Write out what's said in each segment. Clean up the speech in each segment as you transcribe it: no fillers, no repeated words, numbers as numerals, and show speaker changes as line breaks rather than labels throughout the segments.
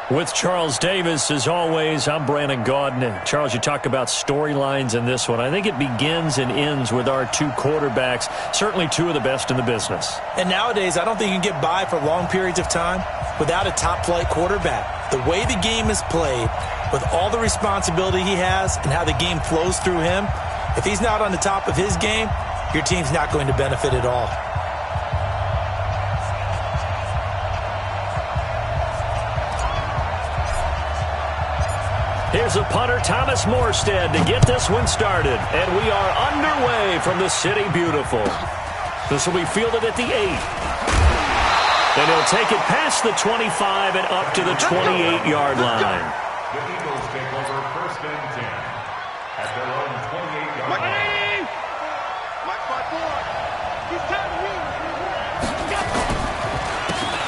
With Charles Davis, as always, I'm Brandon Gaudin. Charles, you talk about storylines in this one. I think it begins and ends with our two quarterbacks, certainly two of the best in the business.
And nowadays, I don't think you can get by for long periods of time without a top-flight quarterback. The way the game is played, with all the responsibility he has and how the game flows through him, if he's not on the top of his game, your team's not going to benefit at all.
Here's a punter, Thomas Morstead, to get this one started. And we are underway from the City Beautiful. This will be fielded at the 8. And he'll take it past the 25 and up to the 28-yard line.
The Eagles take over first and 10 at their own 28-yard line.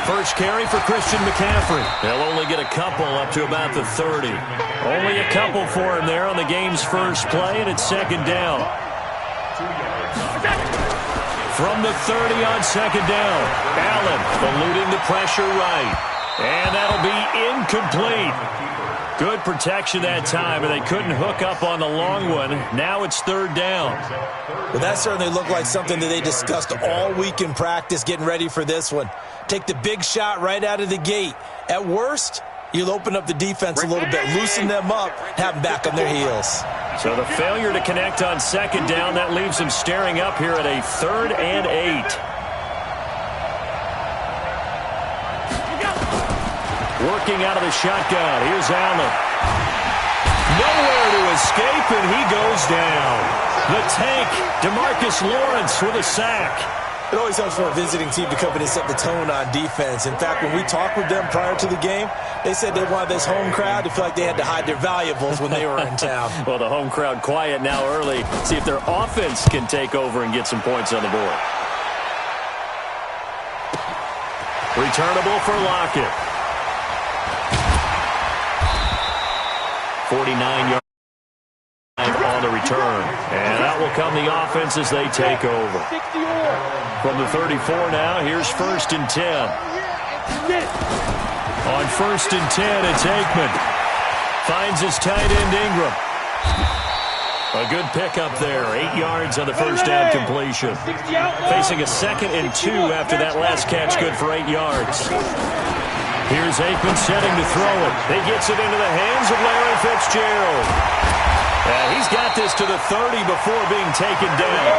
First carry for Christian McCaffrey. They'll only get a couple up to about the 30. Only a couple for him there on the game's first play, and it's second down. From the 30 on second down, Allen eluding the pressure right. And that'll be incomplete. Good protection that time, and they couldn't hook up on the long one. Now it's third down.
Well, that certainly looked like something that they discussed all week in practice getting ready for this one. Take the big shot right out of the gate. At worst, you'll open up the defense a little bit, loosen them up, have them back on their heels.
So the failure to connect on second down, that leaves them staring up here at a 3rd and 8. Working out of the shotgun. Here's Allen. Nowhere to escape, and he goes down. The tank, DeMarcus Lawrence with a sack.
It always helps for a visiting team to come in and set the tone on defense. In fact, when we talked with them prior to the game, they said they wanted this home crowd to feel like they had to hide their valuables when they were in town.
Well, the home crowd quiet now early. See if their offense can take over and get some points on the board. Returnable for Lockett. 49-yard on the return. And out will come the offense as they take over. From the 34 now, here's 1st and 10. On 1st and 10, it's Aikman. Finds his tight end Ingram. A good pickup there. 8 yards on the first down completion. Facing a 2nd and 2 after that last catch, good for 8 yards. Here's Aikman setting to throw it. He gets it into the hands of Larry Fitzgerald. He's got this to the 30 before being taken down.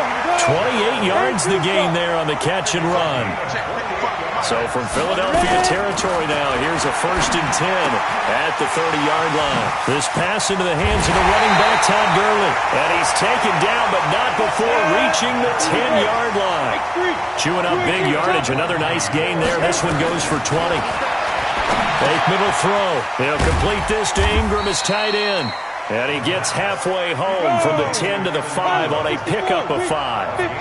28 yards the gain there on the catch and run. So from Philadelphia territory now, here's a 1st and 10 at the 30-yard line. This pass into the hands of the running back, Todd Gurley. And he's taken down, but not before reaching the 10-yard line. Chewing up big yardage. Another nice gain there. This one goes for 20. Aikman will throw. He'll complete this to Ingram as tight end. And he gets halfway home from the 10 to the 5 on a pickup of 5.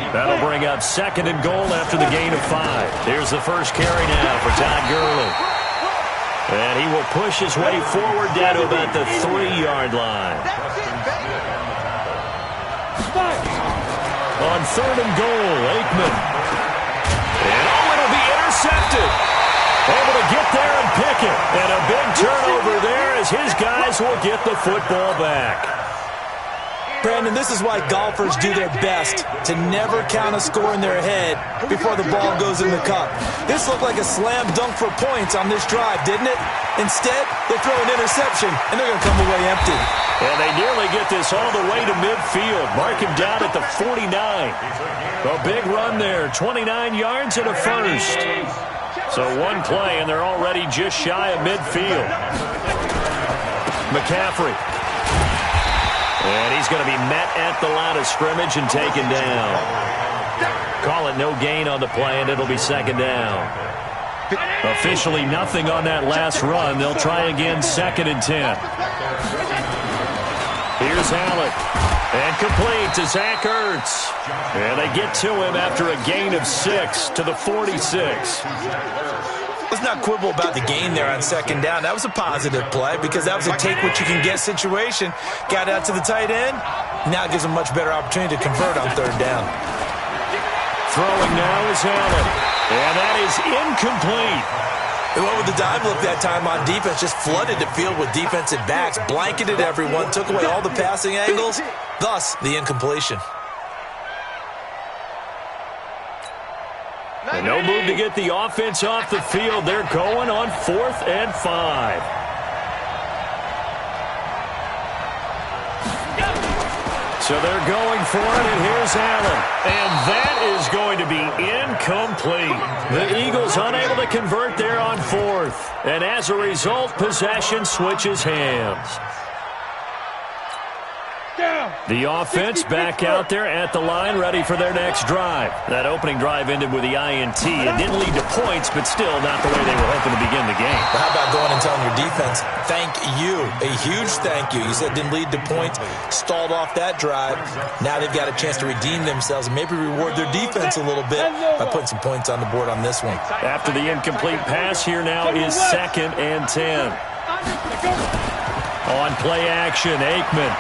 That'll bring up 2nd and goal after the gain of 5. Here's the first carry now for Todd Gurley. And he will push his way forward down to about the 3-yard line. On 3rd and goal, Aikman. And it'll be intercepted. Able to get there and pick it. And a big turnover there as his guys will get the football back.
Brandon, this is why golfers do their best to never count a score in their head before the ball goes in the cup. This looked like a slam dunk for points on this drive, didn't it? Instead, they throw an interception, and they're going to come away empty.
And they nearly get this all the way to midfield. Mark him down at the 49. A big run there, 29 yards and a first. So one play, and they're already just shy of midfield. McCaffrey. And he's going to be met at the line of scrimmage and taken down. Call it no gain on the play, and it'll be 2nd down. Officially nothing on that last run. They'll try again 2nd and 10. Here's Allen. And complete to Zach Ertz. And they get to him after a gain of 6 to the 46.
Let's not quibble about the gain there on 2nd down. That was a positive play because that was a take-what-you-can-get situation. Got out to the tight end. Now it gives them a much better opportunity to convert on 3rd down.
Throwing now is Allen. And that is incomplete.
They went with the dive look that time on defense, just flooded the field with defensive backs, blanketed everyone, took away all the passing angles, thus the incompletion.
And no move to get the offense off the field. They're going on 4th and 5. So they're going for it, and here's Allen. And that is going to be incomplete. The Eagles unable to convert there on 4th. And as a result, possession switches hands. The offense back out there at the line, ready for their next drive. That opening drive ended with the INT. It didn't lead to points, but still not the way they were hoping to begin the game.
But how about going and telling your defense, thank you, a huge thank you. You said it didn't lead to points, stalled off that drive. Now they've got a chance to redeem themselves and maybe reward their defense a little bit by putting some points on the board on this one.
After the incomplete pass, here now is 2nd and 10. On play action, Aikman.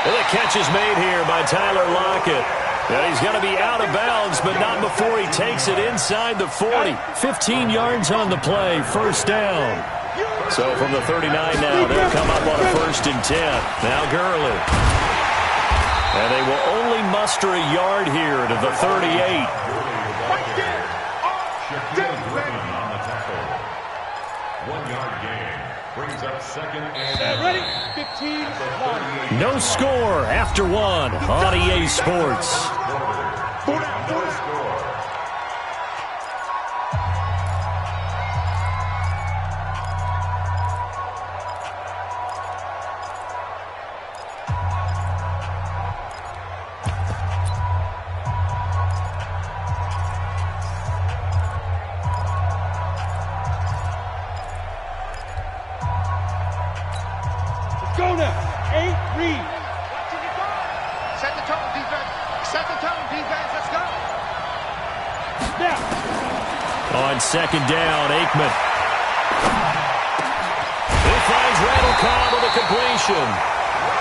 And the catch is made here by Tyler Lockett. And he's going to be out of bounds, but not before he takes it inside the 40. 15 yards on the play, 1st down. So from the 39 now, they'll come up on a 1st and 10. Now Gurley. And they will only muster a yard here to the 38.
Brings up 2nd and ready. 15.
No score after 1 on EA Sports.
Go now. 8, read.
Set the tone, defense. Set the tone, defense. Let's go.
Now.
On 2nd down, Aikman. He finds Randall Cobb with a completion.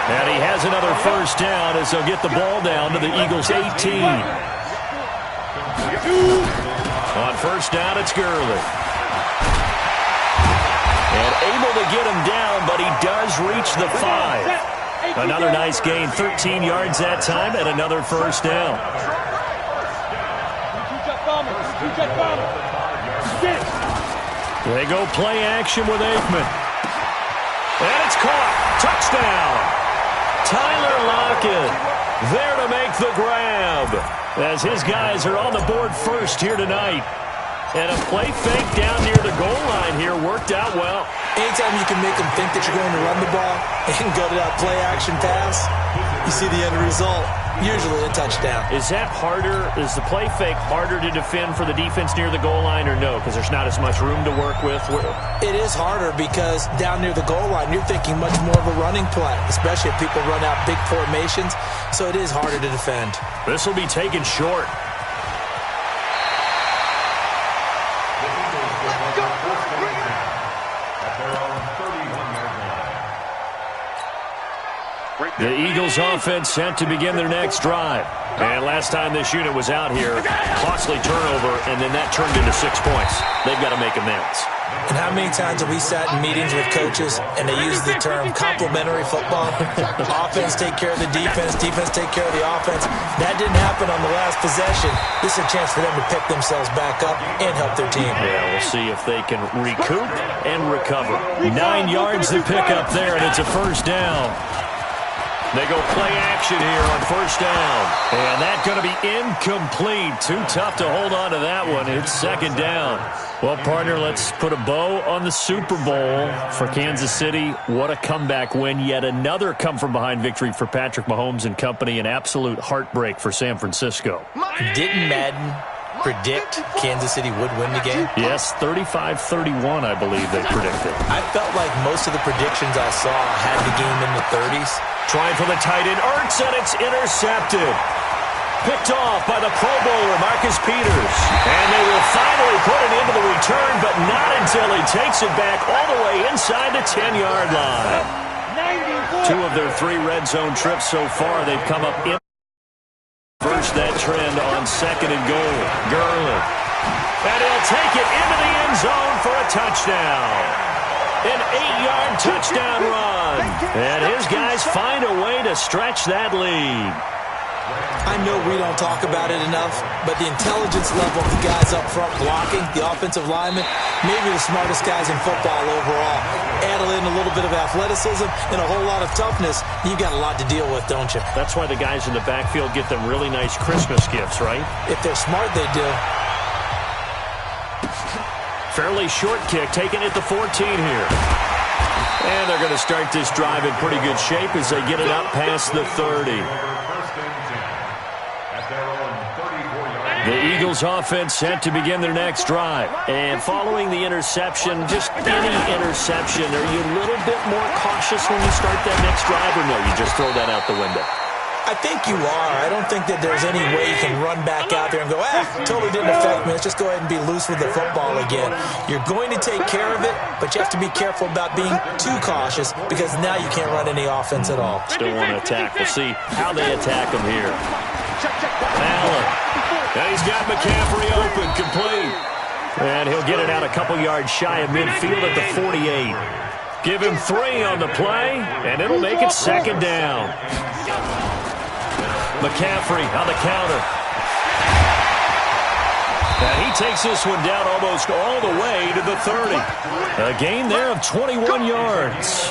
And he has another 1st down as they'll get the ball down to the Eagles' 18. On 1st down, it's Gurley. And able to get him down, but he does reach the 5. Another nice gain, 13 yards that time, and another 1st down. They go play action with Aikman. And it's caught. Touchdown. Tyler Lockett there to make the grab as his guys are on the board 1st here tonight. And a play fake down near the goal line here worked out well.
Anytime you can make them think that you're going to run the ball and go to that play action pass, you see the end result, usually a touchdown.
Is that harder? Is the play fake harder to defend for the defense near the goal line or no? Because there's not as much room to work with?
It is harder because down near the goal line, you're thinking much more of a running play, especially if people run out big formations. So it is harder to defend.
This will be taken short. The Eagles offense set to begin their next drive. And last time this unit was out here, costly turnover, and then that turned into 6 points. They've got to make amends.
And how many times have we sat in meetings with coaches and they use the term complementary football? Offense take care of the defense, defense take care of the offense. That didn't happen on the last possession. This is a chance for them to pick themselves back up and help their team.
Yeah, we'll see if they can recoup and recover. 9 yards to pick up there, and it's a 1st down. They go play action here on 1st down. And that's going to be incomplete. Too tough to hold on to that one. It's 2nd down. Well, partner, let's put a bow on the Super Bowl for Kansas City. What a comeback win. Yet another come-from-behind victory for Patrick Mahomes and company. An absolute heartbreak for San Francisco.
Didn't Madden predict Kansas City would win the game?
Yes, 35-31, I believe they predicted.
I felt like most of the predictions I saw had the game in the 30s.
Trying for the tight end, Ertz, and it's intercepted. Picked off by the Pro Bowler, Marcus Peters. And they will finally put it into the return, but not until he takes it back all the way inside the 10-yard line. 2 of their 3 red zone trips so far, they've come up in. Reverse that trend on 2nd and goal. Gurley And he'll take it into the end zone for a touchdown. An 8-yard touchdown run. And his guys find a way to stretch that lead.
I know we don't talk about it enough, but the intelligence level of the guys up front blocking, the offensive linemen, maybe the smartest guys in football overall. Add in a little bit of athleticism and a whole lot of toughness, you've got a lot to deal with, don't you?
That's why the guys in the backfield get them really nice Christmas gifts, right?
If they're smart, they do.
Fairly short kick, taken at the 14 here. And they're going to start this drive in pretty good shape as they get it up past the 30. The Eagles offense set to begin their next drive. And following the interception, just any interception, are you a little bit more cautious when you start that next drive, or no, you just throw that out the window?
I think you are. I don't think that there's any way you can run back out there and go, totally didn't affect me. Let's just go ahead and be loose with the football again. You're going to take care of it, but you have to be careful about being too cautious because now you can't run any offense at all.
Still want to attack. We'll see how they attack them here. Allen. Now he's got McCaffrey open, complete. And he'll get it out a couple yards shy of midfield at the 48. Give him 3 on the play, and it'll make it second down. McCaffrey on the counter. And he takes this one down almost all the way to the 30. A gain there of 21 yards.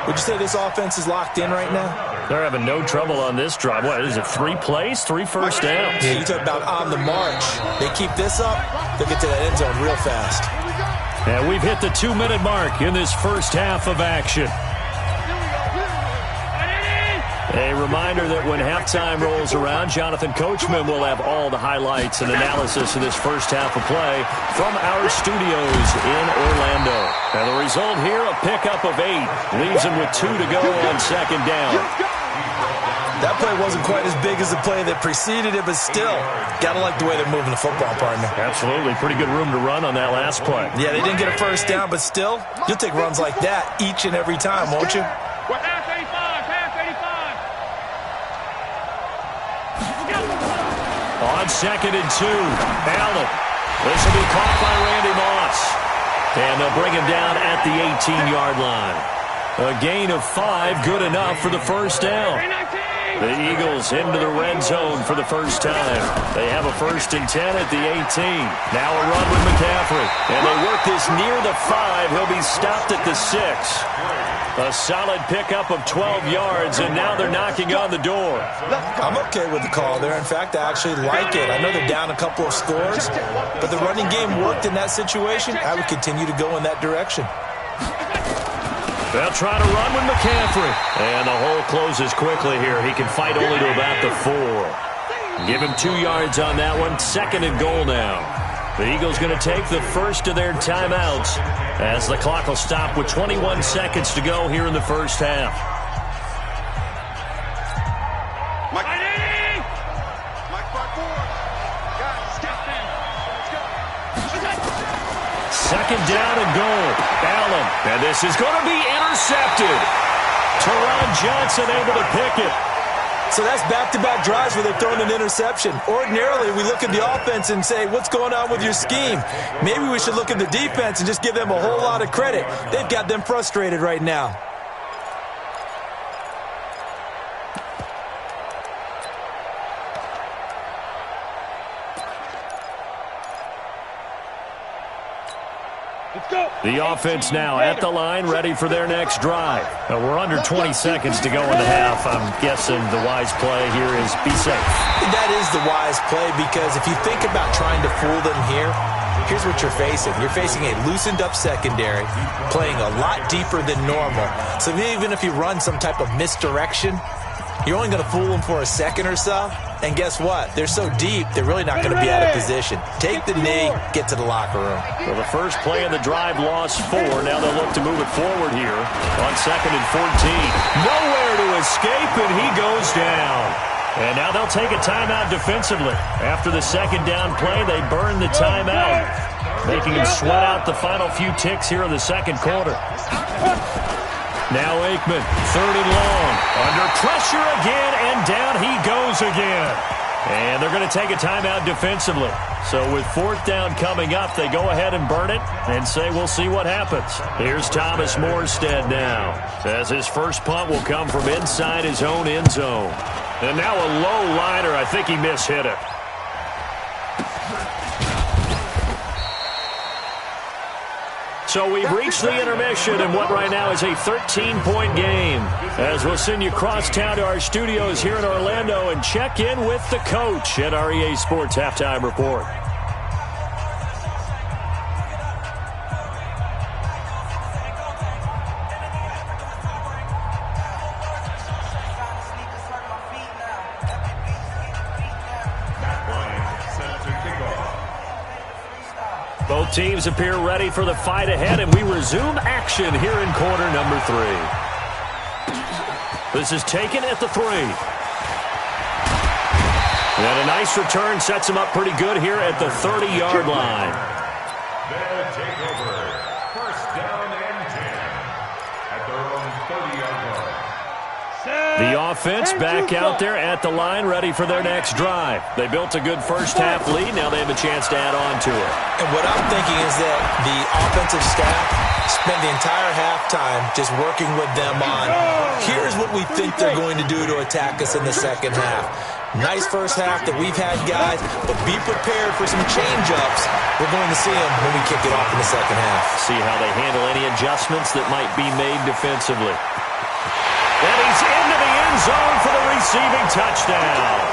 Would you say this offense is locked in right now?
They're having no trouble on this drive. What is it, 3 plays, 3 first downs?
Yeah, you talk about on the march. They keep this up, they'll get to that end zone real fast.
And we've hit the 2-minute mark in this first half of action. A reminder that when halftime rolls around, Jonathan Coachman will have all the highlights and analysis of this first half of play from our studios in Orlando. And the result here, a pickup of 8. Leaves him with 2 to go on second down.
That play wasn't quite as big as the play that preceded it, but still, got to like the way they're moving the football, partner.
Absolutely. Pretty good room to run on that last play.
Yeah, they didn't get a first down, but still, you'll take runs like that each and every time, won't you?
On 2nd and 2, Allen. This will be caught by Randy Moss. And they'll bring him down at the 18-yard line. A gain of 5, good enough for the first down. The Eagles into the red zone for the first time. They have a 1st and 10 at the 18. Now a run with McCaffrey. And they work this near the 5. He'll be stopped at the 6. A solid pickup of 12 yards, and now they're knocking on the door.
I'm okay with the call there. In fact, I actually like it. I know they're down a couple of scores, but the running game worked in that situation. I would continue to go in that direction.
They'll try to run with McCaffrey. And the hole closes quickly here. He can fight only to about the 4. Give him 2 yards on that one. 2nd and goal now. The Eagles going to take the first of their timeouts as the clock will stop with 21 seconds to go here in the first half. Second down and goal. Allen. And this is going to be intercepted. Teron Johnson able to pick it.
So that's back-to-back drives where they're throwing an interception. Ordinarily, we look at the offense and say, what's going on with your scheme? Maybe we should look at the defense and just give them a whole lot of credit. They've got them frustrated right now.
The offense now at the line, ready for their next drive. Now we're under 20 seconds to go in the half. I'm guessing the wise play here is be safe.
That is the wise play because if you think about trying to fool them here, here's what you're facing. You're facing a loosened-up secondary, playing a lot deeper than normal. So even if you run some type of misdirection, you're only going to fool them for a second or so. And guess what? They're so deep, they're really not going to be out of position. Take the knee, get to the locker room.
Well, the first play of the drive lost 4. Now they'll look to move it forward here on 2nd and 14. Nowhere to escape, and he goes down. And now they'll take a timeout defensively. After the second down play, they burn the timeout, making him sweat out the final few ticks here in the second quarter. Now Aikman, 3rd and long. Under pressure again, and down he goes again. And they're going to take a timeout defensively. So with fourth down coming up, they go ahead and burn it and say we'll see what happens. Here's Thomas Morstead now, as his first punt will come from inside his own end zone. And now a low liner. I think he mishit it. So we've reached the intermission in what right now is a 13-point game. As we'll send you cross town to our studios here in Orlando and check in with the coach at our EA Sports Halftime Report. Both teams appear ready for the fight ahead, and we resume action here in quarter number 3. This is taken at the 3. And a nice return sets him up pretty good here at the 30-yard line.
They'll take over. First down and 10 at their own 30-yard line.
The offense back out there at the line, ready for their next drive. They built a good first-half lead. Now they have a chance to add on to it.
And what I'm thinking is that the offensive staff spent the entire halftime just working with them on, here's what we think they're going to do to attack us in the second half. Nice first half that we've had, guys, but be prepared for some change-ups. We're going to see them when we kick it off in the second half.
See how they handle any adjustments that might be made defensively. And he's into the end zone for the receiving touchdown.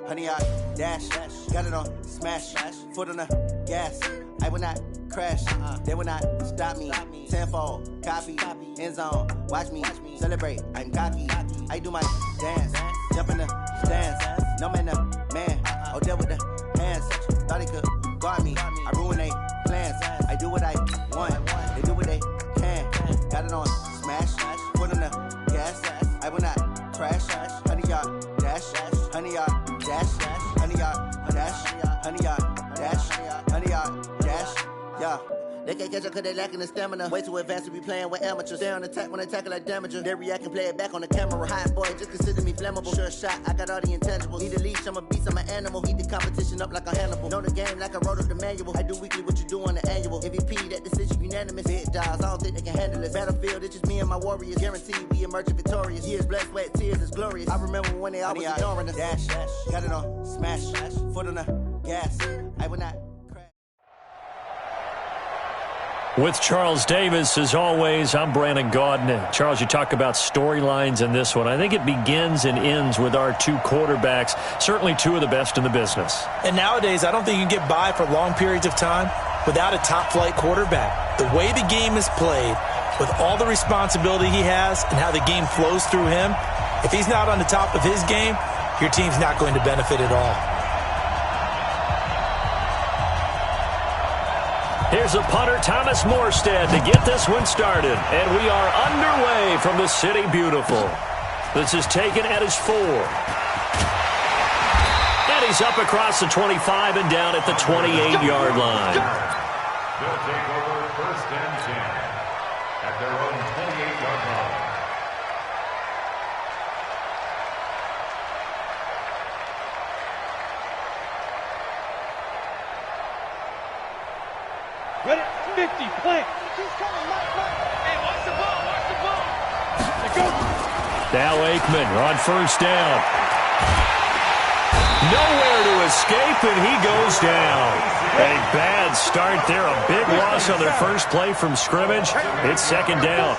Honey, I dash, got it on smash, foot on the gas. I will not crash, they will not stop me. Tenfold, copy, end zone, watch me celebrate. I'm cocky, I do my dance, jump in the stands. No man, man, oh there with the hands. Thought he could guard me, I ruin they plans. I do what I want, they do what they can. Got it on smash, foot on the gas. I will not crash, honey, y'all dash, honey, y'all dash, honey, y'all dash, honey, y'all dash, honey, y'all dash, yeah. They can't catch up cause they lacking the stamina. Way too advanced to be playing with amateurs. Stay on attack when they tackle like damager. They react and play it back on the camera. Hot boy, just consider me flammable. Sure shot, I got all the intangibles. Need a leash, I'm a beast, I'm an animal. Heat the competition up like a Hannibal. Know the game like I wrote up the manual. I do weekly what you do on the annual. MVP, that decision unanimous. Big dogs, I don't think they can handle it. Battlefield, it's just me and my warriors. Guaranteed we emerge victorious. Years, blood, sweat, tears, it's glorious. I remember when they always ignoring us. Dash, got it on smash, foot on the gas. I will not.
With Charles Davis, as always, I'm Brandon Gaudin. Charles, you talk about storylines in this one. I think it begins and ends with our two quarterbacks, certainly two of the best in the business.
And nowadays, I don't think you can get by for long periods of time without a top-flight quarterback. The way the game is played, with all the responsibility he has and how the game flows through him, if he's not on the top of his game, your team's not going to benefit at all.
Here's a punter, Thomas Morstead, to get this one started. And we are underway from the City Beautiful. This is taken at his 4. And he's up across the 25 and down at the 28-yard line.
They'll take over first and 10 at their own 28-yard line.
Ready? 50, play.
Hey, watch the ball, watch the ball.
Let's go.
Now Aikman on first down. Nowhere to escape, and he goes down. A bad start there. A big loss on their first play from scrimmage. It's second down.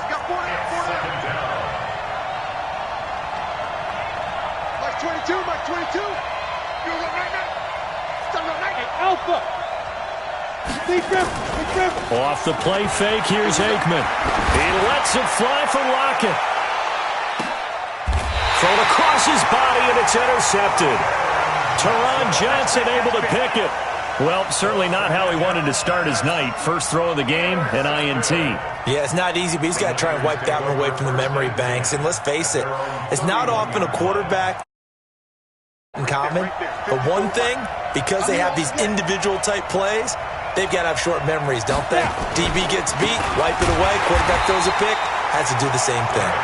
Mark 22, Mark 22. You run right now. Stop run right now.
Alpha. Big rip.
Off the play fake, here's Aikman. He lets it fly for Lockett. From Thrown across his body, and it's intercepted. Teron Johnson able to pick it. Well, certainly not how he wanted to start his night. First throw of the game, an INT.
Yeah, it's not easy, but he's got to try and wipe that one away from the memory banks. And let's face it, it's not often a quarterback in common. But one thing, because they have these individual type plays, they've got to have short memories, don't they? DB gets beat, wipe it away, quarterback throws a pick, has to do the same thing.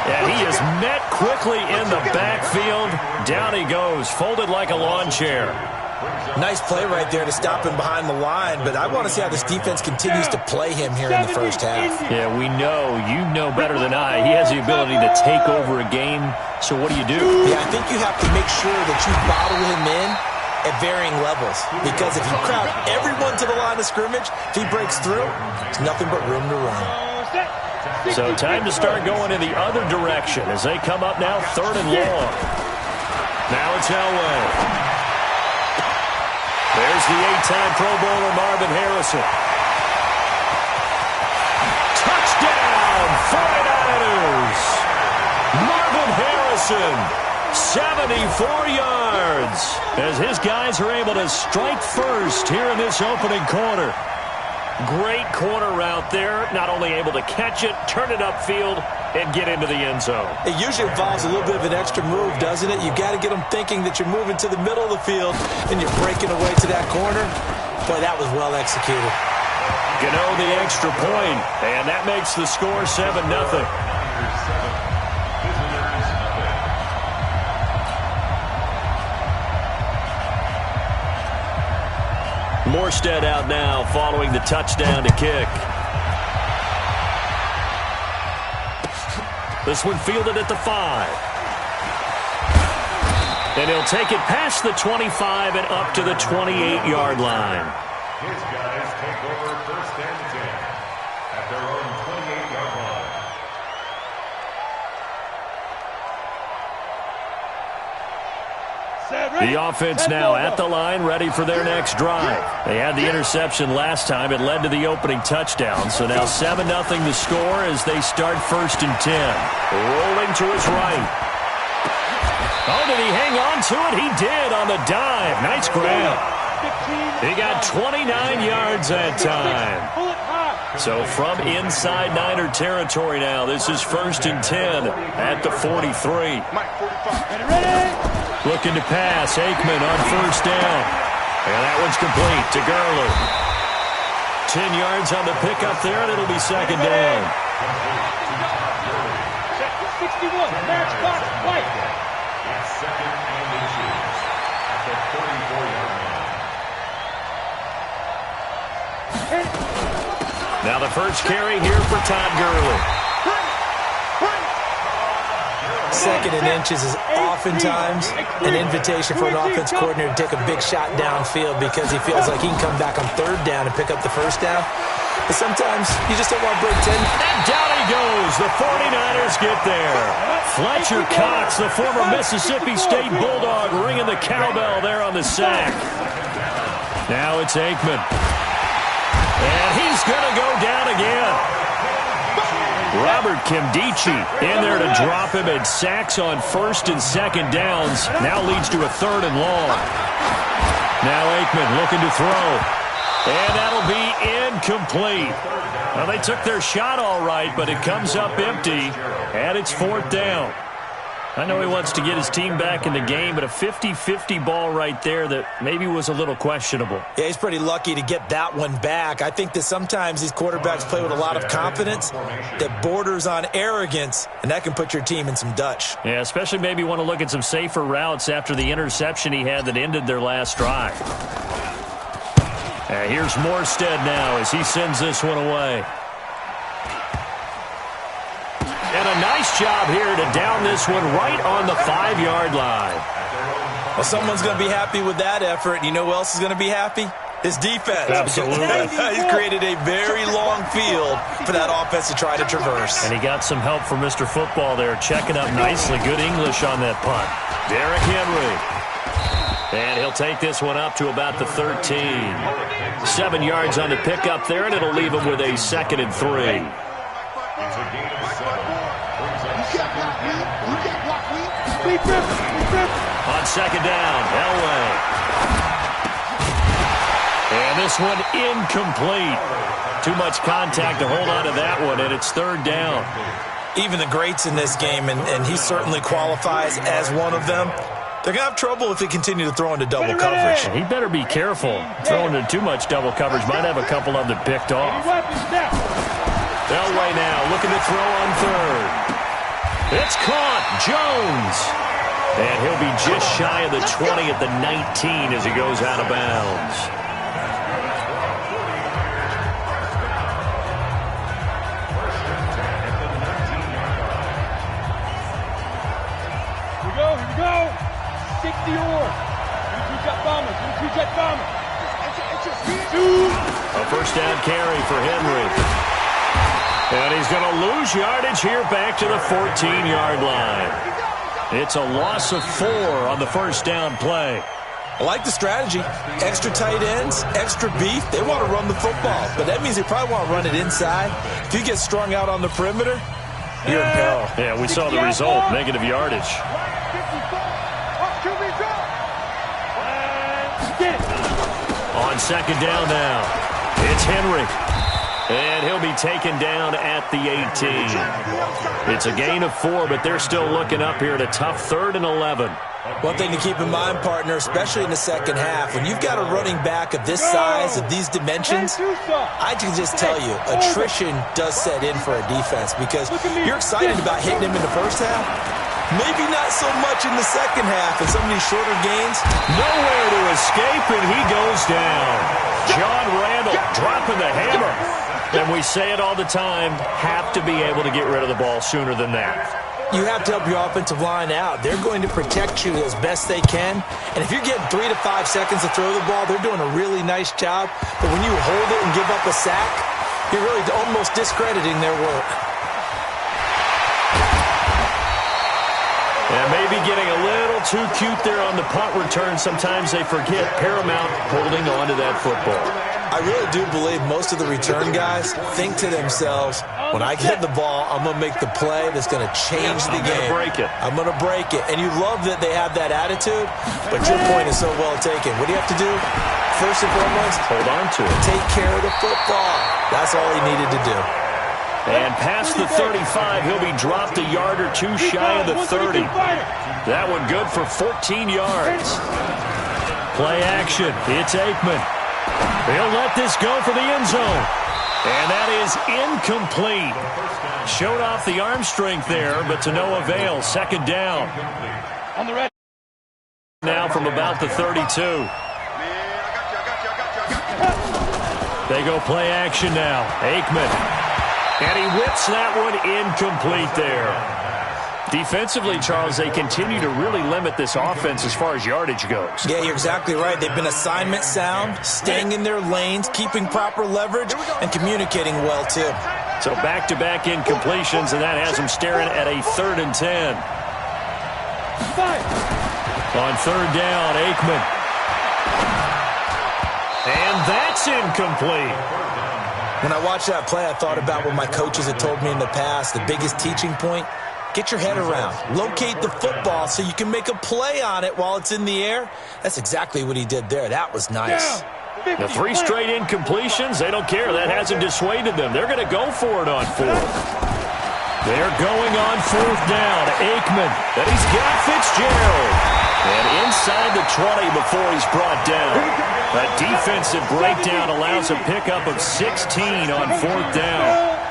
And he is met quickly in the backfield. Down he goes, folded like a lawn chair.
Nice play right there to stop him behind the line, but I want to see how this defense continues to play him here in the first half.
Yeah, we know. You know better than I. He has the ability to take over a game, so what do you do?
Yeah, I think you have to make sure that you bottle him in at varying levels, because if you crowd everyone to the line of scrimmage, if he breaks through, there's nothing but room to run.
So time to start going in the other direction as they come up now, 3rd and long. Now it's Elway. There's the 8-time Pro Bowler Marvin Harrison. Touchdown, 49ers! Marvin Harrison, 74 yards, as his guys are able to strike first here in this opening quarter. Great corner route there, not only able to catch it, turn it upfield, and get into the end zone.
It usually involves a little bit of an extra move, doesn't it? You've got to get them thinking that you're moving to the middle of the field and you're breaking away to that corner. Boy, that was well executed.
Gano the extra point, and that makes the score 7-0. Morstead out now following the touchdown to kick. This one fielded at the 5. And he'll take it past the 25 and up to the 28-yard line.
His guys take over 1st and 10 at their own 28-yard line.
The offense now at the line, ready for their next drive. They had the interception last time. It led to the opening touchdown. So now 7-0 the score as they start 1st and 10. Rolling to his right. Oh, did he hang on to it? He did on the dive. Nice grab. He got 29 yards that time. So from inside Niner territory now, this is 1st and 10 at the 43. Looking to pass. Aikman on 1st down. And that one's complete to Gurley. 10 yards on the pickup there, and it'll be 2nd down.
61, match box, white.
It's 2nd and inches at the 34-yard line.
Now the first carry here for Todd Gurley.
2nd and inches is oftentimes an invitation for an offense coordinator to take a big shot downfield because he feels like he can come back on 3rd down and pick up the 1st down. But sometimes you just don't want to break 10.
And down he goes. The 49ers get there. Fletcher Cox, the former Mississippi State Bulldog, ringing the cowbell there on the sack. Now it's Aikman. And he's going to go down again. Robert Kimdichie in there to drop him, and sacks on 1st and 2nd downs. Now leads to a 3rd and long. Now Aikman looking to throw. And that'll be incomplete. Well, they took their shot all right, but it comes up empty, and it's 4th down. I know he wants to get his team back in the game, but a 50-50 ball right there that maybe was a little questionable.
Yeah, he's pretty lucky to get that one back. I think that sometimes these quarterbacks play with a lot of confidence that borders on arrogance, and that can put your team in some Dutch.
Yeah, especially maybe want to look at some safer routes after the interception he had that ended their last drive. Here's Morstead now as he sends this one away. And a nice job here to down this one right on the 5-yard line.
Well, someone's going to be happy with that effort. And you know who else is going to be happy? His defense.
Absolutely.
He's created a very long field for that offense to try to traverse.
And he got some help from Mr. Football there, checking up nicely. Good English on that punt. Derrick Henry. And he'll take this one up to about the 13. 7 yards on the pickup there, and it'll leave him with a 2nd and 3.
It's a gain of 7. Brings up 2nd and 3.
On second down, Elway. And this one incomplete. Too much contact to hold on to that one, and it's third down.
Even the greats in this game, and he certainly qualifies as one of them, they're going to have trouble if they continue to throw into double coverage.
He better be careful. Throwing into too much double coverage might have a couple of them picked off. Elway now looking to throw on third. It's caught. Jones. And he'll be just shy of the 20 at the 19 as he goes out of bounds.
Here we go. 60 or.
A first down carry for Henry. And he's going to lose yardage here back to the 14-yard line. It's a loss of 4 on the first down play.
I like the strategy. Extra tight ends, extra beef. They want to run the football, but that means they probably want to run it inside. If you get strung out on the perimeter, you're in peril.
Yeah, we saw the result, negative yardage. On second down now, it's Henry. And he'll be taken down at the 18. It's a gain of 4, but they're still looking up here at a tough 3rd and 11.
One thing to keep in mind, partner, especially in the second half, when you've got a running back of this size, of these dimensions, I can just tell you, attrition does set in for a defense because you're excited about hitting him in the first half. Maybe not so much in the second half in some of these shorter gains.
Nowhere to escape, and he goes down. John Randall dropping the hammer. And we say it all the time, have to be able to get rid of the ball sooner than that.
You have to help your offensive line out. They're going to protect you as best they can. And if you're getting 3 to 5 seconds to throw the ball, they're doing a really nice job. But when you hold it and give up a sack, you're really almost discrediting their work.
And maybe getting a little too cute there on the punt return. Sometimes they forget paramount holding on to that football.
I really do believe most of the return guys think to themselves, when I get the ball, I'm going to make the play that's going to change the game. I'm going to break it. And you love that they have that attitude, but your point is so well taken. What do you have to do? First and foremost,
hold on to it.
Take care of the football. That's all he needed to do.
And past the 35, he'll be dropped a yard or two shy of the 30. That one good for 14 yards. Play action. It's Aikman. He'll let this go for the end zone. And that is incomplete. Showed off the arm strength there, but to no avail. Second down.
On the red.
Now from about the 32. They go play action now. Aikman. And he whips that one incomplete there. Defensively, Charles, they continue to really limit this offense as far as yardage goes.
Yeah, you're exactly right. They've been assignment sound, staying in their lanes, keeping proper leverage, and communicating well, too.
So back-to-back incompletions, and that has them staring at a 3rd and 10. On third down, Aikman. And that's incomplete.
When I watched that play, I thought about what my coaches had told me in the past, the biggest teaching point. Get your head around. Locate the football so you can make a play on it while it's in the air. That's exactly what he did there. That was nice.
The 3 straight incompletions, they don't care. That hasn't dissuaded them. They're going to go for it on 4th. They're going on 4th down. Aikman. And he's got Fitzgerald. And inside the 20 before he's brought down. A defensive breakdown allows a pickup of 16 on 4th down.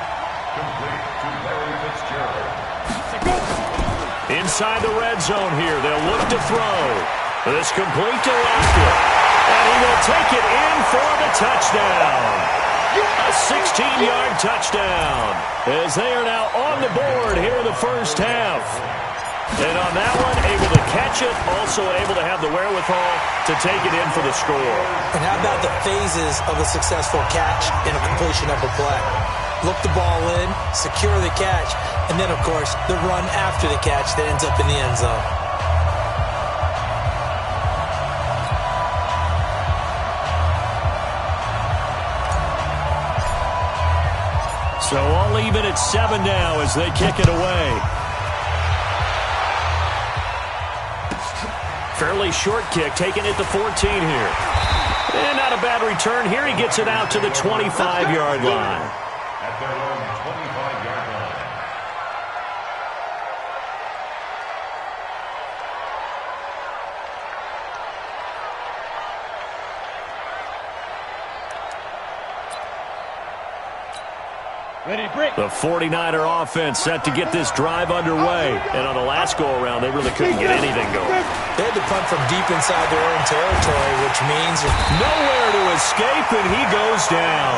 Inside the red zone here, they'll look to throw. This complete to Lockett. And he will take it in for the touchdown. A 16-yard touchdown. As they are now on the board here in the first half. And on that one, able to catch it, also able to have the wherewithal to take it in for the score.
And how about the phases of a successful catch in a completion of a play? Look the ball in, secure the catch, and then, of course, the run after the catch that ends up in the end zone.
So all even at 7 now as they kick it away. Fairly short kick, taking it to 14 here. And not a bad return here. He gets it out to the 25-yard line.
At their own 25-yard line.
Ready to break.
The 49er offense set to get this drive underway. And on the last go-around, they really couldn't get anything going.
They had to punt from deep inside their own territory, which means
nowhere to escape, and he goes down.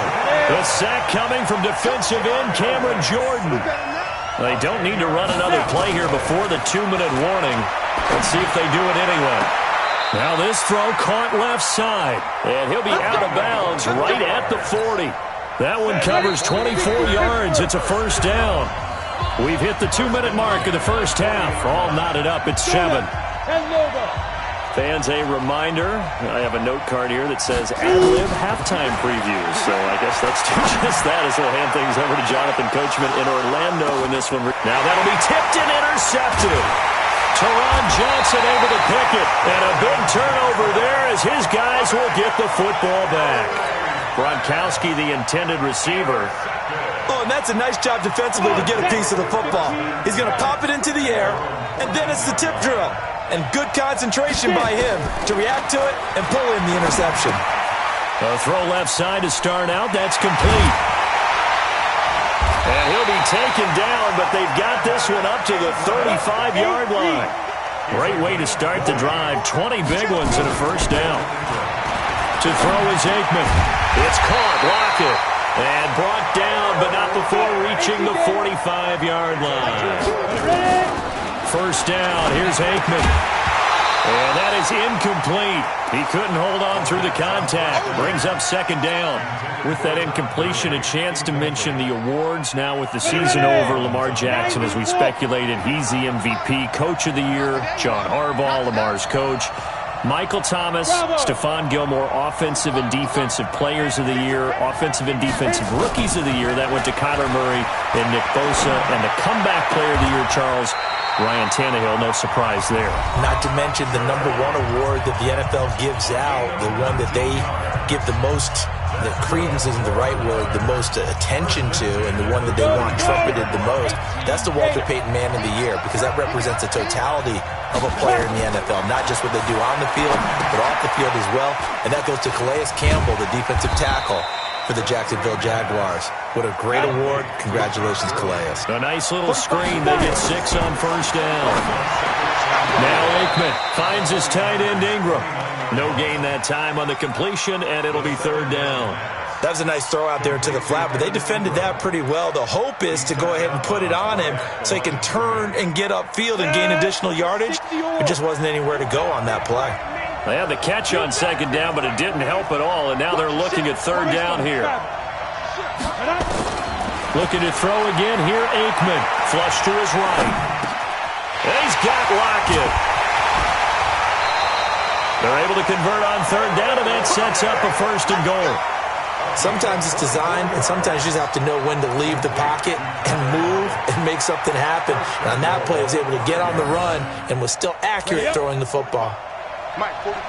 The sack coming from defensive end Cameron Jordan. They don't need to run another play here before the 2-minute warning. Let's see if they do it anyway. Now this throw caught left side, and he'll be out of bounds right at the 40. That one covers 24 yards. It's a first down. We've hit the 2-minute mark of the first half. All knotted up. It's 7. Fans, a reminder, I have a note card here that says ad-lib halftime previews. So I guess let's do just that as we'll hand things over to Jonathan Coachman in Orlando in this one. Now that'll be tipped and intercepted. Teron Johnson able to pick it. And a big turnover there as his guys will get the football back. Gronkowski, the intended receiver.
Oh, and that's a nice job defensively to get a piece of the football. He's going to pop it into the air, and then it's the tip drill. And good concentration by him to react to it and pull in the interception.
A throw left side to start out. That's complete. And he'll be taken down, but they've got this one up to the 35-yard line. Great way to start the drive. 20 big ones and a first down. To throw is Aikman. It's caught, Lockett, and brought down, but not before reaching the 45-yard line. First down, here's Aikman. And that is incomplete. He couldn't hold on through the contact. Brings up second down. With that incompletion, a chance to mention the awards. Now with the season over, Lamar Jackson, as we speculated, he's the MVP, Coach of the Year. John Harbaugh, Lamar's coach. Michael Thomas, Stephon Gilmore, Offensive and Defensive Players of the Year, Offensive and Defensive Rookies of the Year. That went to Kyler Murray and Nick Bosa. And the Comeback Player of the Year, Charles, Ryan Tannehill, no surprise there.
Not to mention the #1 award that the NFL gives out, the one that they give the most, the credence isn't the right word, the most attention to, and the one that they want trumpeted the most. That's the Walter Payton Man of the Year, because that represents the totality of a player in the NFL, not just what they do on the field, but off the field as well. And that goes to Calais Campbell, the defensive tackle for the Jacksonville Jaguars. What a great award. Congratulations, Calais.
A nice little screen. They get 6 on first down. Now Aikman finds his tight end Ingram. No gain that time on the completion, and it'll be third down.
That was a nice throw out there to the flat, but they defended that pretty well. The hope is to go ahead and put it on him so he can turn and get upfield and gain additional yardage. It just wasn't anywhere to go on that play.
They had the catch on second down, but it didn't help at all, and now they're looking at third down here. Looking to throw again here, Aikman. Flush to his right. And he's got Lockett. They're able to convert on third down, and that sets up a first and goal.
Sometimes it's designed, and sometimes you just have to know when to leave the pocket and move and make something happen. And on that play, he was able to get on the run and was still accurate throwing the football.
Mike, 45.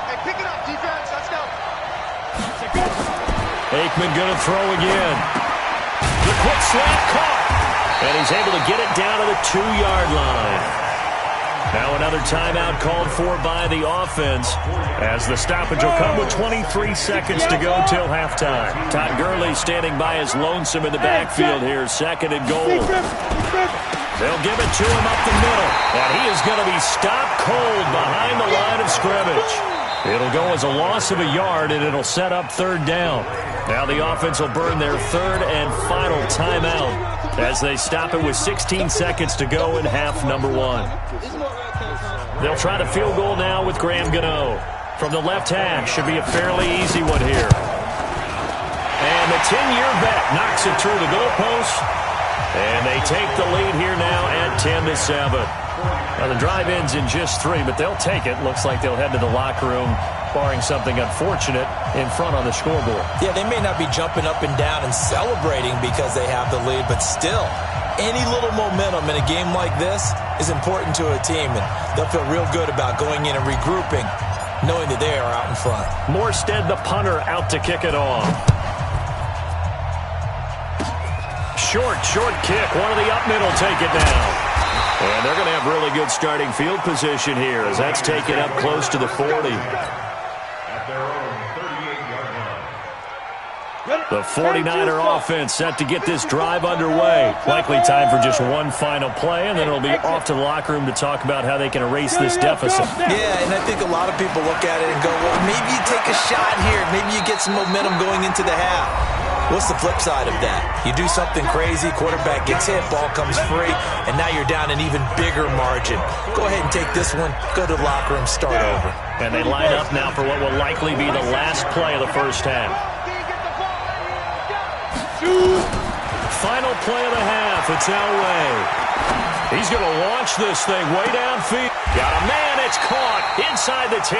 Hey, pick it up, defense. Let's go.
Aikman going to throw again. The quick slant caught. And he's able to get it down to the 2-yard line. Now another timeout called for by the offense as the stoppage will come with 23 seconds to go till halftime. Todd Gurley standing by his lonesome in the backfield here. Second and goal. They'll give it to him up the middle. And he is going to be stopped cold behind the line of scrimmage. It'll go as a loss of a yard, and it'll set up third down. Now the offense will burn their third and final timeout as they stop it with 16 seconds to go in half number 1. They'll try the field goal now with Graham Gano. From the left hash, should be a fairly easy one here. And the 10-year vet knocks it through the goalpost. And they take the lead here now at 10-7. Now the drive ends in just 3, but they'll take it. Looks like they'll head to the locker room, barring something unfortunate, in front on the scoreboard.
Yeah, they may not be jumping up and down and celebrating because they have the lead, but still, Any little momentum in a game like this is important to a team, and they'll feel real good about going in and regrouping, knowing that they are out in front.
Morstead, the punter, out to kick it off. Short kick. One of the up middle take it down. And they're going to have really good starting field position here as that's taken up close to the 40.
At their own 38-yard line.
The 49er offense set to get this drive underway. Likely time for just one final play, and then it'll be off to the locker room to talk about how they can erase this deficit.
Yeah, and I think a lot of people look at it and go, well, maybe you take a shot here. Maybe you get some momentum going into the half. What's the flip side of that? You do something crazy, quarterback gets hit, ball comes free, and now you're down an even bigger margin. Go ahead and take this one, go to the locker room, start over.
And they line up now for what will likely be the last play of the first half. Final play of the half. It's Elway. He's going to launch this thing way downfield. Got a man. It's caught inside the 10.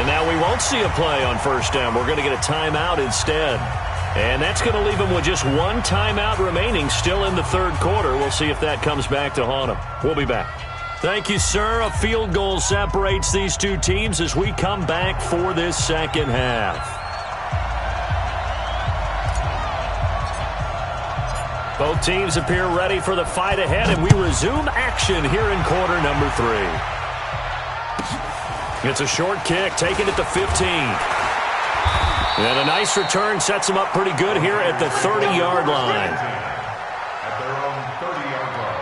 And now we won't see a play on first down. We're going to get a timeout instead. And that's going to leave him with just one timeout remaining still in the third quarter. We'll see if that comes back to haunt him. We'll be back. Thank you, sir. A field goal separates these two teams as we come back for this second half. Both teams appear ready for the fight ahead, and we resume action here in quarter number 3. It's a short kick, taken at the 15. And a nice return sets them up pretty good here at the 30-yard line.
At their own 30-yard line.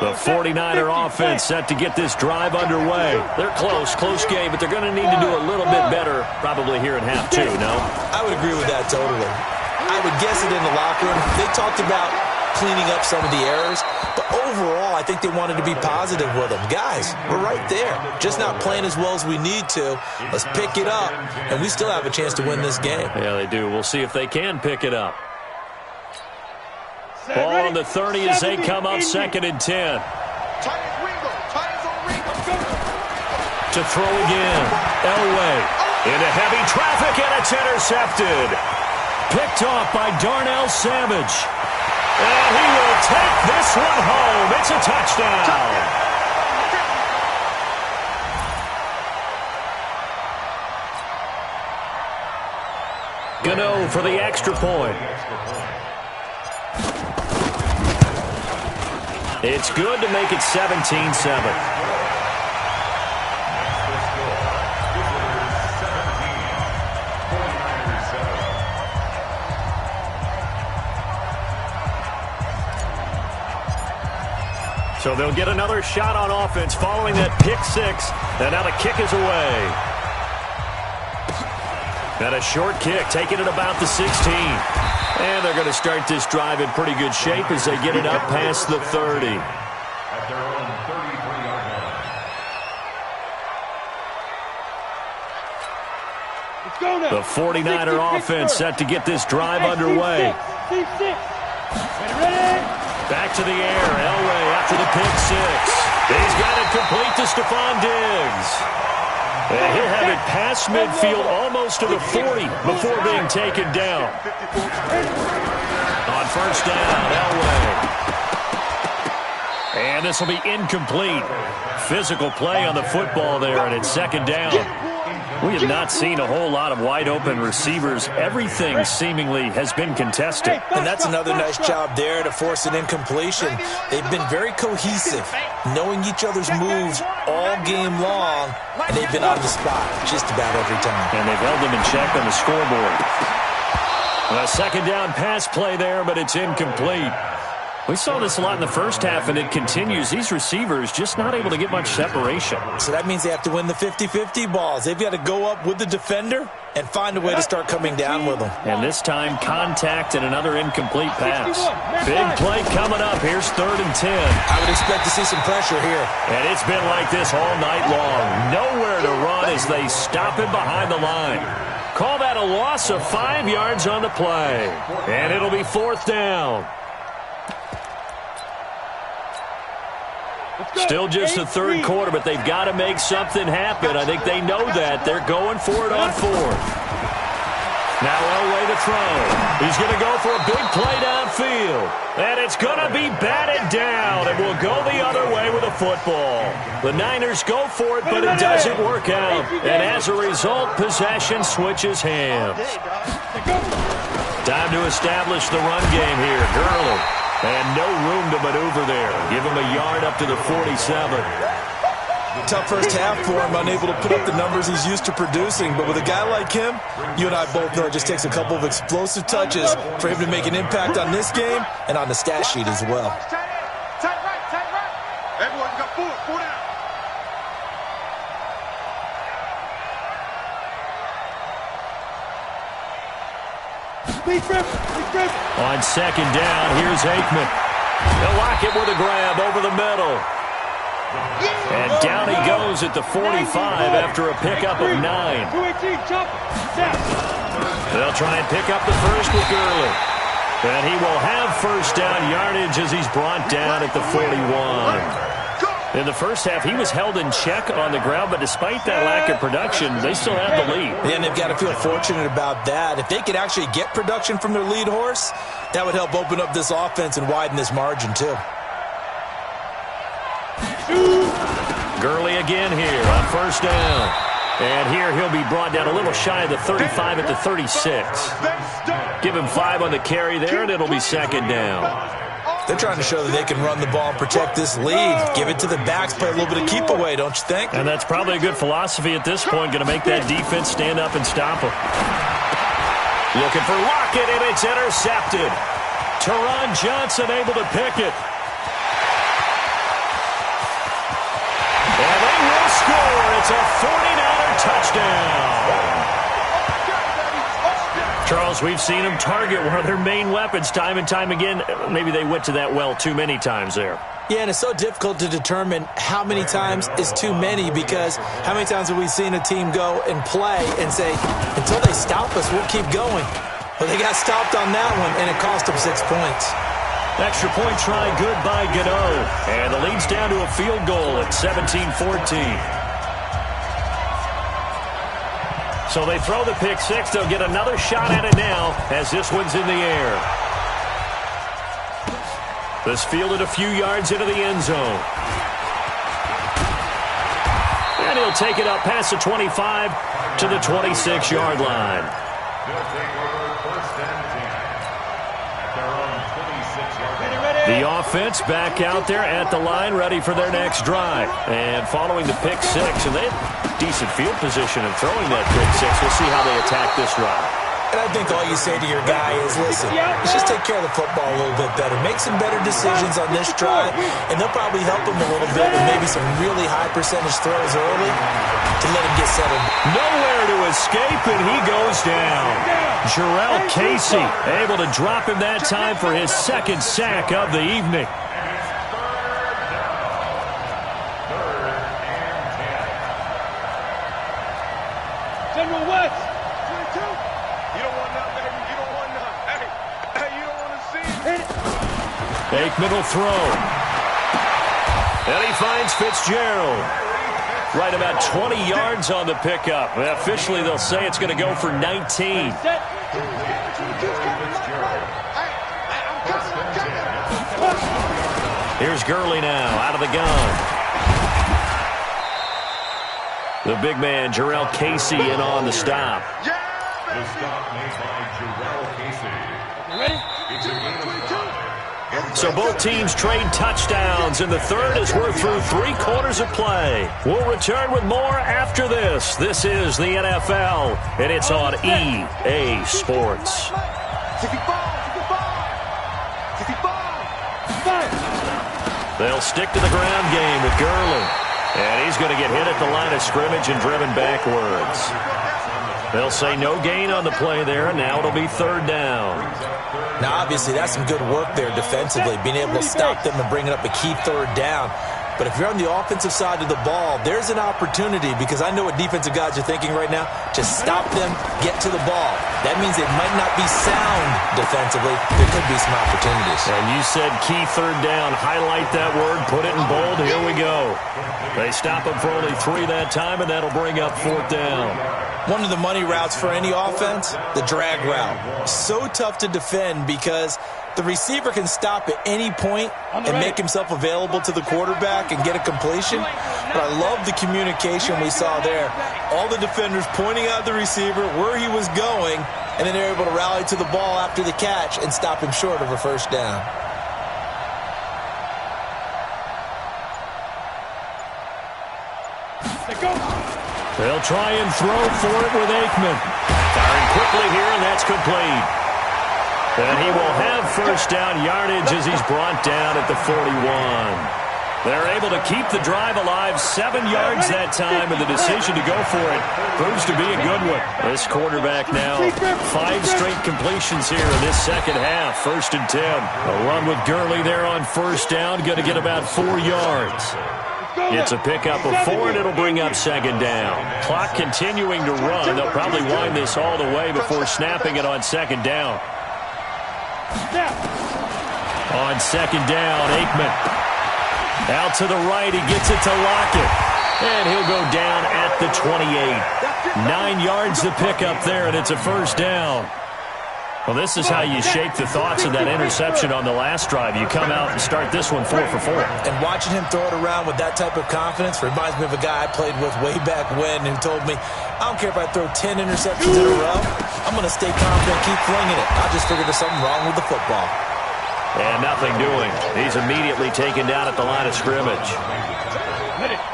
The 49er offense set to get this drive underway. They're close game, but they're going to need to do a little bit better probably here in half 2, no?
I would agree with that totally. I would guess it in the locker room. They talked about cleaning up some of the errors, but overall, I think they wanted to be positive with them. Guys, we're right there. Just not playing as well as we need to. Let's pick it up, and we still have a chance to win this game.
Yeah, they do. We'll see if they can pick it up. Ball on the 30 as they come up 2nd and 10. To throw again. Elway into heavy traffic, and it's intercepted. Picked off by Darnell Savage. And he will take this one home. It's a touchdown. Gano for the extra point. It's good to make it 17-7. So they'll get another shot on offense following that pick 6. And now the kick is away. And a short kick, taking it about the 16. And they're going to start this drive in pretty good shape as they get it up past the 30.
At their own 33-yard line.
The 49er offense set to get this drive underway. Back to the air. Elway after the pick 6. He's got it complete to Stephon Diggs. And he'll have it past midfield almost to the 40 before being taken down. On first down, Elway. And this will be incomplete. Physical play on the football there, and it's 2nd down. We have not seen a whole lot of wide-open receivers. Everything seemingly has been contested.
And that's another nice job there to force an incompletion. They've been very cohesive, knowing each other's moves all game long, and they've been on the spot just about every time.
And they've held them in check on the scoreboard. A 2nd down pass play there, but it's incomplete. We saw this a lot in the first half, and it continues. These receivers just not able to get much separation.
So that means they have to win the 50-50 balls. They've got to go up with the defender and find a way to start coming down with them.
And this time, contact and another incomplete pass. Big play coming up. Here's 3rd and 10.
I would expect to see some pressure here.
And it's been like this all night long. Nowhere to run as they stop him behind the line. Call that a loss of 5 yards on the play. And it'll be 4th down. Still just the 3rd quarter, but they've got to make something happen. I think they know that. They're going for it on 4th. Now Elway to throw. He's going to go for a big play downfield. And it's going to be batted down. And will go the other way with a football. The Niners go for it, but it doesn't work out. And as a result, possession switches hands. Time to establish the run game here. Gurley. And no room to maneuver there. Give him a yard up to the 47.
Tough first half for him, unable to put up the numbers he's used to producing. But with a guy like him, you and I both know it just takes a couple of explosive touches for him to make an impact on this game and on the stat sheet as well.
Tight right. Everyone got four down. Speed grip.
On second down, here's Aikman. They'll lock it with a grab over the middle. And down he goes at the 45 after a pickup of 9. They'll try and pick up the first with Gurley. And he will have first down yardage as he's brought down at the 41. In the first half, he was held in check on the ground, but despite that lack of production, they still have the lead.
And they've got to feel fortunate about that. If they could actually get production from their lead horse, that would help open up this offense and widen this margin too.
Gurley again here on first down. And here he'll be brought down a little shy of the 35 at the 36. Give him 5 on the carry there, and it'll be second down.
They're trying to show that they can run the ball and protect this lead. Give it to the backs, play a little bit of keep away, don't you think?
And that's probably a good philosophy at this point, going to make that defense stand up and stop him. Looking for Lockett, and it's intercepted. Teron Johnson able to pick it. And they will score. It's a 49er touchdown. Charles, we've seen them target one of their main weapons time and time again. Maybe they went to that well too many times there.
Yeah, and it's so difficult to determine how many times is too many, because how many times have we seen a team go and play and say, until they stop us, we'll keep going. Well, they got stopped on that one, and it cost them 6 points.
Extra point try good by Gano. And the lead's down to a field goal at 17-14. So they throw the pick six. They'll get another shot at it now as this one's in the air. This fielded a few yards into the end zone. And he'll take it up past the 25 to the 26-yard line. The offense back out there at the line, ready for their next drive. And following the pick six, and they have decent field position in throwing that pick six. We'll see how they attack this drive.
And I think all you say to your guy is, listen, let's just take care of the football a little bit better. Make some better decisions on this drive, and they'll probably help him a little bit with maybe some really high percentage throws early to let him get settled.
Nowhere to escape, and he goes down. Jarrell Casey able to drop him that time for his second sack of the evening.
General West, 22. You don't want none, baby. You don't want none. Hey, you don't want to see it.
Aikman will throw. And he finds Fitzgerald. Right about 20 yards on the pickup. Officially, they'll say it's going to go for 19. Here's Gurley now out of the gun. The big man, Jarrell Casey, in on the stop.
The stop made by Jarrell Casey.
You ready?
It's a gain of 5.
So both teams trade touchdowns in the third as we're through 3 quarters of play. We'll return with more after this. This is the NFL, and it's on EA Sports. They'll stick to the ground game with Gurley. And he's going to get hit at the line of scrimmage and driven backwards. They'll say no gain on the play there, and now it'll be third down.
Now, obviously, that's some good work there defensively, being able to stop them and bring it up a key third down. But if you're on the offensive side of the ball, there's an opportunity, because I know what defensive guys are thinking right now. Just stop them, get to the ball. That means they might not be sound defensively. There could be some opportunities.
And you said key third down. Highlight that word. Put it in bold. Here we go. They stop him for only 3 that time, and that'll bring up fourth down.
One of the money routes for any offense, the drag route. So tough to defend because the receiver can stop at any point and make himself available to the quarterback and get a completion. But I love the communication we saw there. All the defenders pointing out the receiver where he was going, and then they're able to rally to the ball after the catch and stop him short of a first down.
They'll try and throw for it with Aikman. Firing quickly here, and that's complete. And he will have first down yardage as he's brought down at the 41. They're able to keep the drive alive, 7 yards that time, and the decision to go for it proves to be a good one. This quarterback now, 5 straight completions here in this second half, 1st and 10. A run with Gurley there on first down, going to get about 4 yards. It's a pickup of 4, and it'll bring up 2nd down. Clock continuing to run. They'll probably wind this all the way before snapping it on 2nd down. On 2nd down, Aikman. Out to the right, he gets it to Lockett. And he'll go down at the 28. 9 yards to pick up there, and it's a first down. Well, this is how you shake the thoughts of that interception on the last drive. You come out and start this one 4 for 4.
And watching him throw it around with that type of confidence reminds me of a guy I played with way back when who told me, I don't care if I throw 10 interceptions in a row. I'm going to stay confident, keep flinging it. I just figured there's something wrong with the football.
And nothing doing. He's immediately taken down at the line of scrimmage.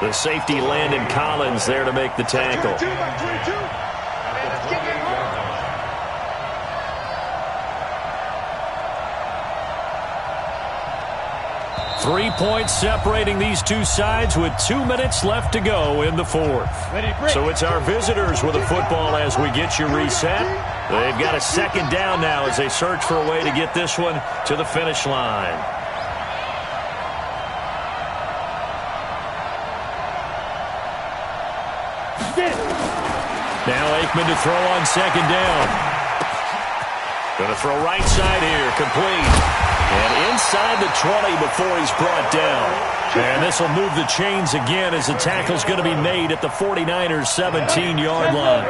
The safety, Landon Collins, there to make the tackle. 3 points separating these two sides with 2 minutes left to go in the 4th. So it's our visitors with a football as we get you reset. They've got a 2nd down now as they search for a way to get this one to the finish line. Now Aikman to throw on 2nd down. Going to throw right side here, complete. And inside the 20 before he's brought down. And this will move the chains again as the tackle's going to be made at the 49ers' 17-yard line.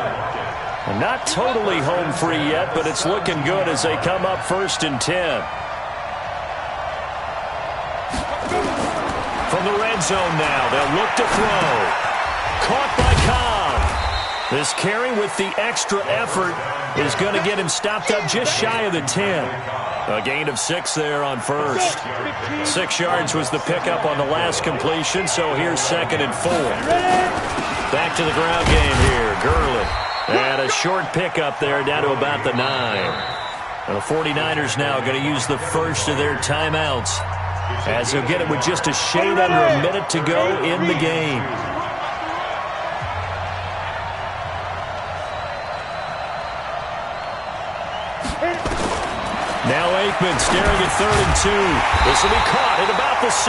And not totally home free yet, but it's looking good as they come up 1st and 10. From the red zone now, they'll look to throw. Caught by Cobb. This carry with the extra effort is going to get him stopped up just shy of the 10. A gain of 6 there on first. 6 yards was the pickup on the last completion, so here's 2nd and 4. Back to the ground game here, Gurley. And a short pickup there down to about the 9. And the 49ers now going to use the first of their timeouts as they'll get it with just a shade under a minute to go in the game. Now Aikman staring at 3rd and 2. This will be caught at about the 6.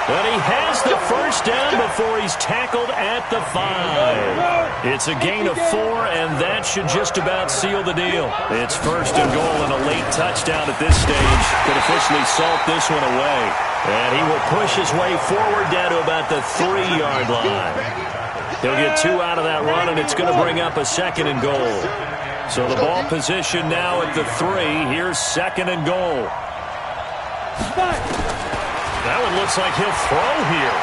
But he has the first down before he's tackled at the 5. It's a gain of 4, and that should just about seal the deal. It's 1st and goal and a late touchdown at this stage. Could officially salt this one away. And he will push his way forward down to about the 3-yard line. He'll get 2 out of that run, and it's going to bring up a 2nd and goal. So the ball position now at the 3. Here's 2nd and goal. That one looks like he'll throw here.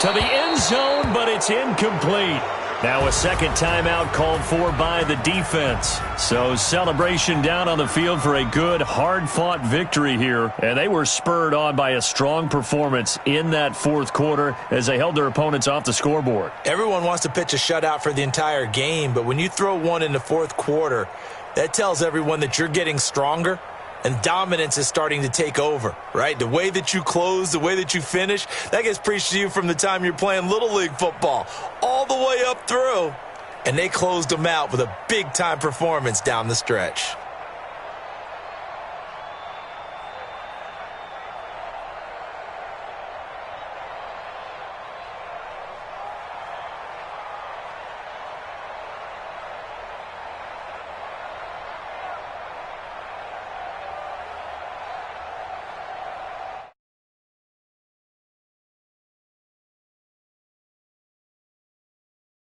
To the end zone, but it's incomplete. Now a 2nd timeout called for by the defense. So celebration down on the field for a good, hard-fought victory here. And they were spurred on by a strong performance in that 4th quarter as they held their opponents off the scoreboard.
Everyone wants to pitch a shutout for the entire game, but when you throw one in the 4th quarter, that tells everyone that you're getting stronger and dominance is starting to take over, right? The way that you close, the way that you finish, that gets preached to you from the time you're playing Little League football all the way up through. And they closed them out with a big-time performance down the stretch.